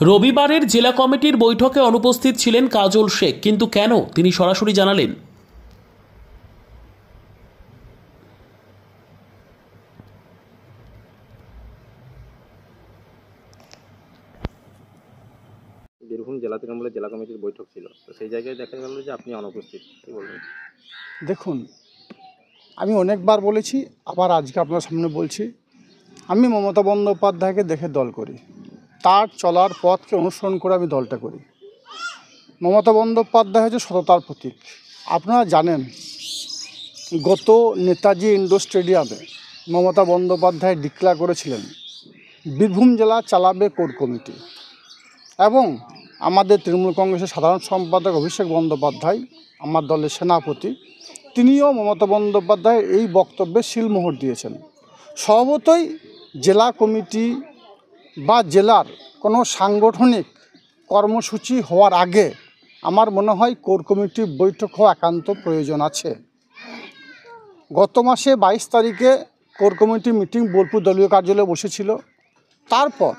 রবিবারের জেলা কমিটির বৈঠকে অনুপস্থিত ছিলেন কাজল শেখ, কিন্তু কেন তিনি সরাসরি জানালেন। বীরভূম জেলা তৃণমূলের জেলা কমিটির বৈঠক ছিল, তো সেই জায়গায় দেখা গেল যে আপনি অনুপস্থিত। কি বলবেন? দেখুন, আমি অনেকবার বলেছি, আবার আজকে আপনার সামনে বলছি, আমি মমতা বন্দ্যোপাধ্যায়কে দেখে দল করি, তার চলার পথকে অনুসরণ করে আমি দলটা করি। মমতা বন্দ্যোপাধ্যায় হচ্ছে সততার প্রতীক। আপনারা জানেন, গত নেতাজি ইন্ডোর স্টেডিয়ামে মমতা বন্দ্যোপাধ্যায় ডিক্লেয়ার করেছিলেন বীরভূম জেলা চালাবে কোর কমিটি, এবং আমাদের তৃণমূল কংগ্রেসের সাধারণ সম্পাদক অভিষেক বন্দ্যোপাধ্যায়, আমার দলের সেনাপতি, তিনিও মমতা বন্দ্যোপাধ্যায় এই বক্তব্যে সিলমোহর দিয়েছেন। স্বভাবতই জেলা কমিটি বা জেলার কোনো সাংগঠনিক কর্মসূচি হওয়ার আগে আমার মনে হয় কোর কমিটির বৈঠক হওয়া একান্ত প্রয়োজন আছে। গত মাসে 22 তারিখে কোর কমিটি মিটিং বোলপুর দলীয় কার্যালয়ে বসেছিল। তারপর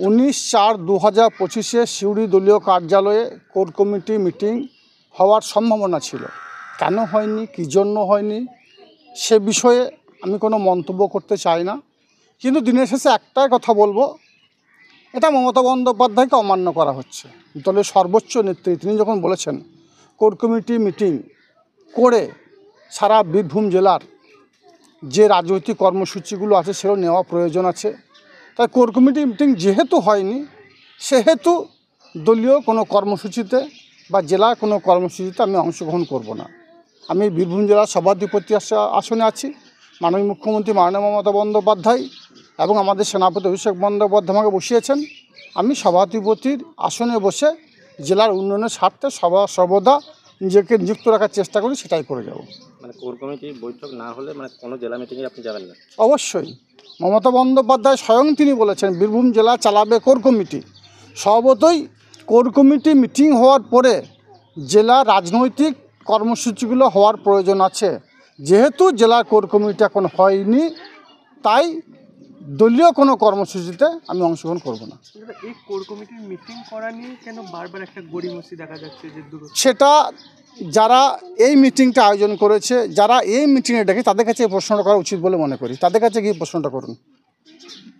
19/4/2025 সিউড়ি দলীয় কার্যালয়ে কোর কমিটি মিটিং হওয়ার সম্ভাবনা ছিল। কেন হয়নি, কী জন্য হয়নি, সে বিষয়ে আমি কোনো মন্তব্য করতে চাই না। কিন্তু দিনের শেষে একটাই কথা বলবো, এটা মমতা বন্দ্যোপাধ্যায়কে অমান্য করা হচ্ছে। দলের সর্বোচ্চ নেত্রী তিনি যখন বলেছেন কোর কমিটি মিটিং করে সারা বীরভূম জেলার যে রাজনৈতিক কর্মসূচিগুলো আছে সেগুলো নেওয়া প্রয়োজন আছে, তাই কোর কমিটি মিটিং যেহেতু হয়নি, সেহেতু দলীয় কোনো কর্মসূচিতে বা জেলার কোনো কর্মসূচিতে আমি অংশগ্রহণ করব না। আমি বীরভূম জেলার সভাধিপতি আসনে আছি। মাননীয় মুখ্যমন্ত্রী মাননীয় মমতা বন্দ্যোপাধ্যায় এবং আমাদের সেনাপতি অভিষেক বন্দ্যোপাধ্যায় আমাকে বসিয়েছেন। আমি সভাধিপতির আসনে বসে জেলার উন্নয়নের স্বার্থে সর্বদা নিজেকে নিযুক্ত রাখার চেষ্টা করি, সেটাই করে যাব। মানে কোর কমিটির বৈঠক না হলে মানে কোনো জেলা মিটিংয়ে আপনি যাবেন না? অবশ্যই। মমতা বন্দ্যোপাধ্যায় স্বয়ং তিনি বলেছেন বীরভূম জেলা চালাবে কোর কমিটি। স্বভাবতই কোর কমিটি মিটিং হওয়ার পরে জেলা রাজনৈতিক কর্মসূচিগুলো হওয়ার প্রয়োজন আছে। যেহেতু জেলা কোর কমিটি এখন হয়নি, তাই দলীয় কোনো কর্মসূচিতে আমি অংশগ্রহণ করব না। এই কোর কমিটির মিটিং করা নিয়ে কেন বারবার একটা গড়িমসি দেখা যাচ্ছে যে সেটা যারা এই মিটিংটা আয়োজন করেছে, যারা এই মিটিংয়ে ডেকে, তাদের কাছে এই প্রশ্নটা করা উচিত বলে মনে করি। তাদের কাছে গিয়ে প্রশ্নটা করুন।